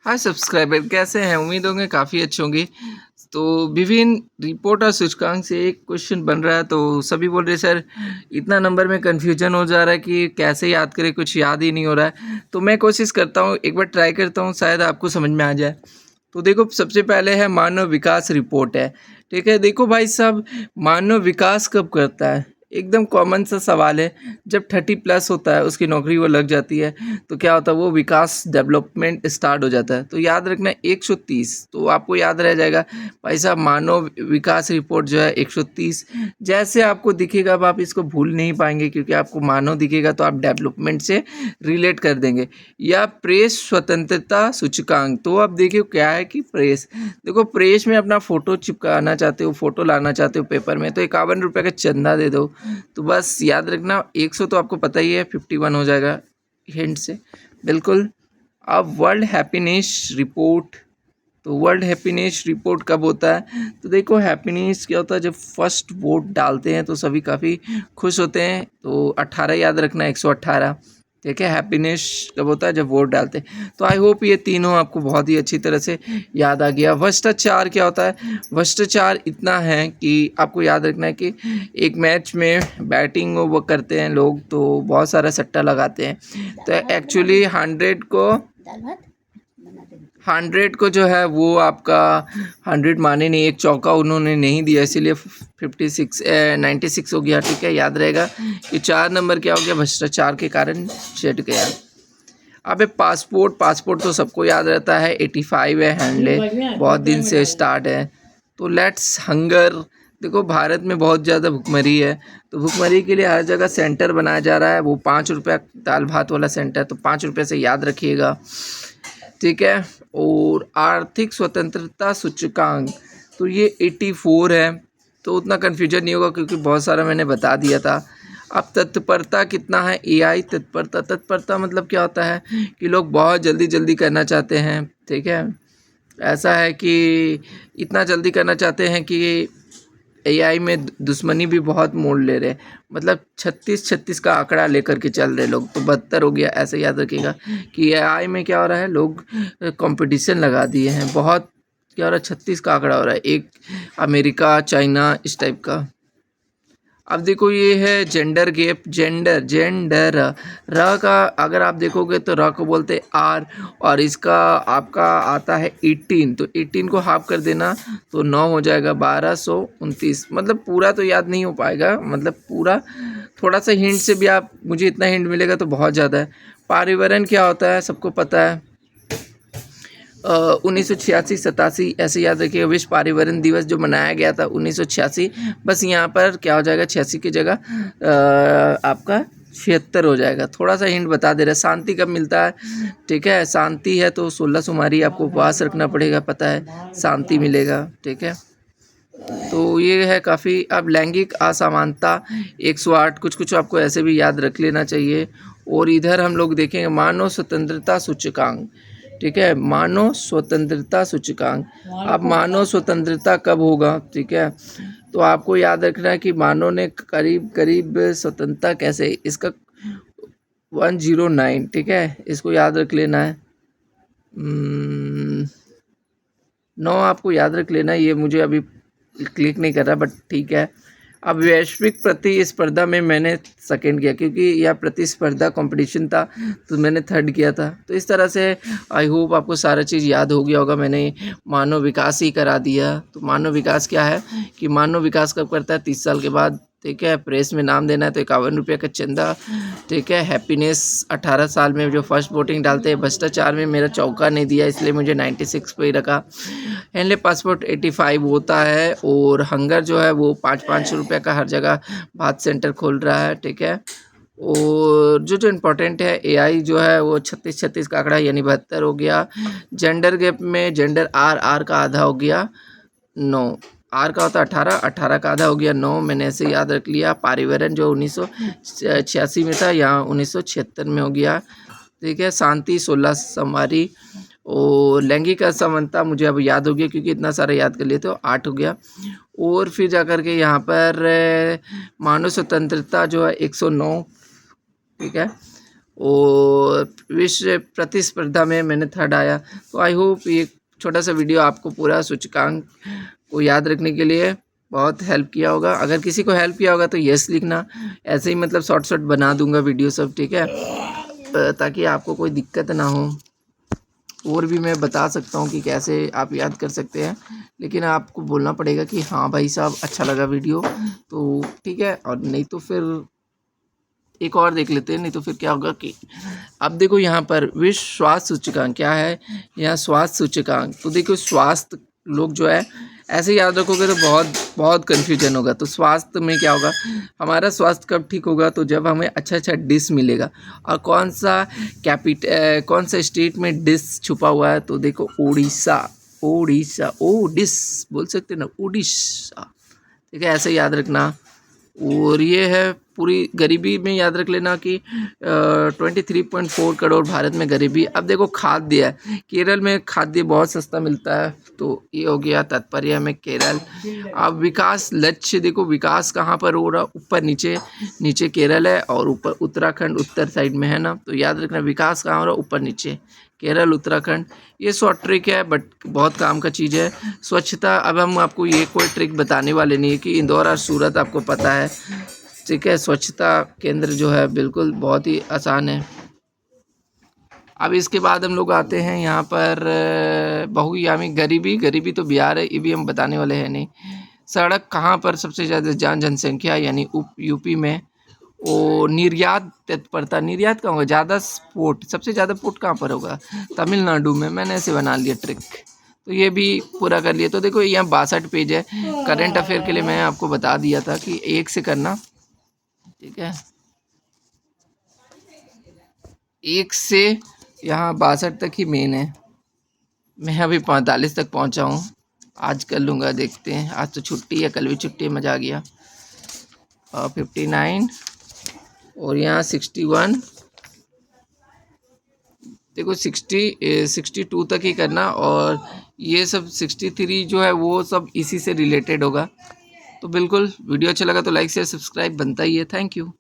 हाय subscriber, कैसे हैं? उम्मीद होंगे काफ़ी अच्छे होंगे। तो विभिन्न रिपोर्ट और सूचकांक से एक क्वेश्चन बन रहा है, तो सभी बोल रहे सर इतना नंबर में कन्फ्यूजन हो जा रहा है कि कैसे याद करें, कुछ याद ही नहीं हो रहा है। तो मैं कोशिश करता हूँ, एक बार ट्राई करता हूँ, शायद आपको समझ में आ जाए। तो देखो, सबसे पहले है मानव विकास रिपोर्ट है। ठीक है, देखो भाई साहब, मानव विकास कब करता है? एकदम कॉमन सा सवाल है। जब 30+ होता है, उसकी नौकरी वो लग जाती है, तो क्या होता है, वो विकास डेवलपमेंट स्टार्ट हो जाता है। तो याद रखना 130, तो आपको याद रह जाएगा भाई साहब, मानव विकास रिपोर्ट जो है 130 जैसे आपको दिखेगा। अब आप इसको भूल नहीं पाएंगे, क्योंकि आपको मानव दिखेगा तो आप डेवलपमेंट से रिलेट कर देंगे। या प्रेस स्वतंत्रता सूचकांक, तो अब देखिए क्या है कि प्रेस, देखो प्रेस में अपना फ़ोटो चिपकाना चाहते हो, फ़ोटो लाना चाहते हो पेपर में, तो 51 रुपये का चंदा दे दो। तो बस याद रखना 100 तो आपको पता ही है, 51 हो जाएगा हिंट से। बिल्कुल। अब वर्ल्ड हैप्पीनेस रिपोर्ट, तो वर्ल्ड हैप्पीनेस रिपोर्ट कब होता है? तो देखो, हैप्पीनेस क्या होता है, जब फर्स्ट वोट डालते हैं तो सभी काफ़ी खुश होते हैं। तो 18 याद रखना, 118। ठीक है, हैप्पीनेस कब होता है? जब वोट डालते हैं। तो आई होप ये तीनों आपको बहुत ही अच्छी तरह से याद आ गया। भ्रष्टाचार क्या होता है? भ्रष्टाचार इतना है कि आपको याद रखना है कि एक मैच में बैटिंग वो करते हैं लोग, तो बहुत सारा सट्टा लगाते हैं। तो एक्चुअली 100 को जो है वो आपका 100 माने नहीं, एक चौका उन्होंने नहीं दिया, इसीलिए 96 हो गया। ठीक है, याद रहेगा कि 4 नंबर क्या हो गया, भ्रष्टाचार के कारण चढ़ गया। अब पासपोर्ट तो सबको याद रहता है, 85 है, हैंडले बहुत दिन से स्टार्ट है। तो लेट्स हंगर, देखो भारत में बहुत ज़्यादा भुखमरी है, तो भुखमरी के लिए हर जगह सेंटर बनाया जा रहा है। वो 5 रुपया दाल भात वाला सेंटर, तो 5 रुपये से याद रखिएगा। ठीक है, और आर्थिक स्वतंत्रता सूचकांक, तो ये 84 है। तो उतना कन्फ्यूजन नहीं होगा, क्योंकि बहुत सारा मैंने बता दिया था। अब तत्परता कितना है? एआई तत्परता मतलब क्या होता है कि लोग बहुत जल्दी जल्दी करना चाहते हैं। ठीक है, ऐसा है कि इतना जल्दी करना चाहते हैं कि एआई में दुश्मनी भी बहुत मोड़ ले रहे हैं। मतलब 36 का आंकड़ा लेकर के चल रहे लोग, तो 72 हो गया। ऐसे याद रखिएगा कि एआई में क्या हो रहा है, लोग कंपटीशन लगा दिए हैं बहुत। क्या हो रहा है, 36 का आंकड़ा हो रहा है, एक अमेरिका, चाइना, इस टाइप का। अब देखो, ये है जेंडर गैप, जेंडर र का अगर आप देखोगे तो र को बोलते आर, और इसका आपका आता है 18, तो 18 को हाफ कर देना तो 9 हो जाएगा, 1229। मतलब पूरा तो याद नहीं हो पाएगा, मतलब पूरा थोड़ा सा हिंट से भी आप, मुझे इतना हिंट मिलेगा तो बहुत ज़्यादा है। पर्यावरण क्या होता है, सबको पता है, 1986-87 ऐसे याद रखिएगा। विश्व पर्यावरण दिवस जो मनाया गया था 1986, बस यहाँ पर क्या हो जाएगा, 86 की जगह आपका 76 हो जाएगा। थोड़ा सा हिंट बता दे रहा है। शांति कब मिलता है? ठीक है, शांति है तो 16 सोमवारी आपको उपवास रखना पड़ेगा, पता है, शांति मिलेगा। ठीक है, तो ये है काफ़ी। अब लैंगिक असमानता 108, कुछ कुछ आपको ऐसे भी याद रख लेना चाहिए। और इधर हम लोग देखेंगे मानव स्वतंत्रता सूचकांक। ठीक है, मानव स्वतंत्रता सूचकांक। अब मानव स्वतंत्रता कब होगा? ठीक है, तो आपको याद रखना है कि मानव ने करीब करीब स्वतंत्रता कैसे, इसका 109। ठीक है, इसको याद रख लेना है। 9 आपको याद रख लेना है, ये मुझे अभी क्लिक नहीं कर रहा, बट ठीक है। अब वैश्विक प्रतिस्पर्धा में मैंने सेकंड किया, क्योंकि यह प्रतिस्पर्धा कंपटीशन था, तो मैंने थर्ड किया था। तो इस तरह से आई होप आपको सारा चीज़ याद हो गया होगा। मैंने मानव विकास ही करा दिया। तो मानव विकास क्या है कि मानव विकास कब करता है? 30 साल के बाद। ठीक है, प्रेस में नाम देना है तो 51 रुपये का चंदा। ठीक है, हैप्पीनेस 18 साल में जो फर्स्ट वोटिंग डालते हैं। भ्रष्टाचार में मेरा चौका नहीं दिया, इसलिए मुझे 96 पे ही रखा। हैंडले पासपोर्ट 85 होता है। और हंगर जो है वो 5-5 रुपये का हर जगह बात सेंटर खोल रहा है। ठीक है, और जो इम्पोर्टेंट है, एआई जो है वो 36 का आंकड़ा, यानी 72 हो गया। जेंडर गैप में जेंडर आर का आधा हो गया 9, आर का होता है 18 का आधा हो गया 9, मैंने ऐसे याद रख लिया। पर्यावरण जो 1986 में था, यहाँ 1976 में हो गया। ठीक है, शांति 16 सोमवारी। और लैंगिक असमानता मुझे अब याद हो गया, क्योंकि इतना सारा याद कर लिए, तो 8 हो गया। और फिर जाकर के यहाँ पर मानव स्वतंत्रता जो है 109। ठीक है, और विश्व प्रतिस्पर्धा में मैंने थर्ड आया। तो आई होप ये छोटा सा वीडियो आपको पूरा सूचकांक को याद रखने के लिए बहुत हेल्प किया होगा। अगर किसी को हेल्प किया होगा तो यस लिखना, ऐसे ही मतलब शॉर्ट शॉर्ट बना दूंगा वीडियो सब, ठीक है, ताकि आपको कोई दिक्कत ना हो। और भी मैं बता सकता हूँ कि कैसे आप याद कर सकते हैं, लेकिन आपको बोलना पड़ेगा कि हाँ भाई साहब अच्छा लगा वीडियो तो ठीक है, और नहीं तो फिर एक और देख लेते हैं। नहीं तो फिर क्या होगा कि अब देखो यहाँ पर विश्व स्वास्थ्य सूचकांक क्या है, यहाँ स्वास्थ्य सूचकांक। तो देखो स्वास्थ्य लोग जो है ऐसे याद रखोगे तो बहुत बहुत कन्फ्यूजन होगा। तो स्वास्थ्य में क्या होगा, हमारा स्वास्थ्य कब ठीक होगा, तो जब हमें अच्छा अच्छा डिश मिलेगा। और कौन सा कौन सा स्टेट में डिश छुपा हुआ है, तो देखो उड़ीसा, उड़ीसा, ओडिस बोल सकते हैं ना, उड़ीसा, ठीक है, ऐसे याद रखना। और ये है पूरी गरीबी में याद रख लेना कि 23.4 करोड़ भारत में गरीबी। अब देखो खाद्य है, केरल में खाद्य बहुत सस्ता मिलता है, तो ये हो गया तात्पर्य में केरल। अब विकास लक्ष्य देखो, विकास कहाँ पर हो रहा, ऊपर नीचे, नीचे केरल है और ऊपर उत्तराखंड उत्तर साइड में है ना। तो याद रखना विकास कहाँ हो रहा, ऊपर नीचे केरल उत्तराखंड। ये शॉर्ट ट्रिक है बट बहुत काम का चीज़ है। स्वच्छता, अब हम आपको ये कोई ट्रिक बताने वाले नहीं है कि इंदौर और सूरत आपको पता है, ठीक है। स्वच्छता केंद्र जो है बिल्कुल बहुत ही आसान है। अब इसके बाद हम लोग आते हैं यहाँ पर बहुआयामी गरीबी, गरीबी तो बिहार है, ये भी हम बताने वाले हैं नहीं। सड़क कहाँ पर सबसे ज़्यादा जनसंख्या यानी यूपी में। और निर्यात तत्परता, निर्यात कहाँ होगा ज़्यादा, पोर्ट सबसे ज़्यादा पोर्ट कहाँ पर होगा, तमिलनाडु में। मैंने ऐसे बना लिया ट्रिक, तो ये भी पूरा कर लिया। तो देखो यहाँ 62 पेज है। करंट अफेयर के लिए मैं आपको बता दिया था कि एक से करना, ठीक है, एक से यहाँ 62 तक ही मेन है। मैं अभी 45 तक पहुँचा हूँ, आज कर लूँगा, देखते हैं। आज तो छुट्टी है, कल भी छुट्टी है, मज़ा आ गया। 59 और यहाँ 61, देखो 62 तक ही करना। और ये सब 63 जो है वो सब इसी से रिलेटेड होगा। तो बिल्कुल वीडियो अच्छा लगा तो लाइक शेयर सब्सक्राइब बनता ही है। Thank you.